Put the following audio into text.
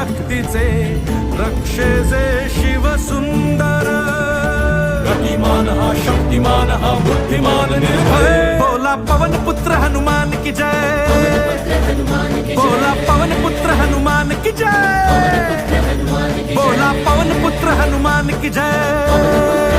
शक्तीचे रक्षे जे शिव सुंदर गतिमान हा शक्तिमान हा बुद्धिमान निर्भय बोला पवन पुत्र हनुमान की जय बोला पवन पुत्र हनुमान की जय बोला पवन पुत्र हनुमान की जय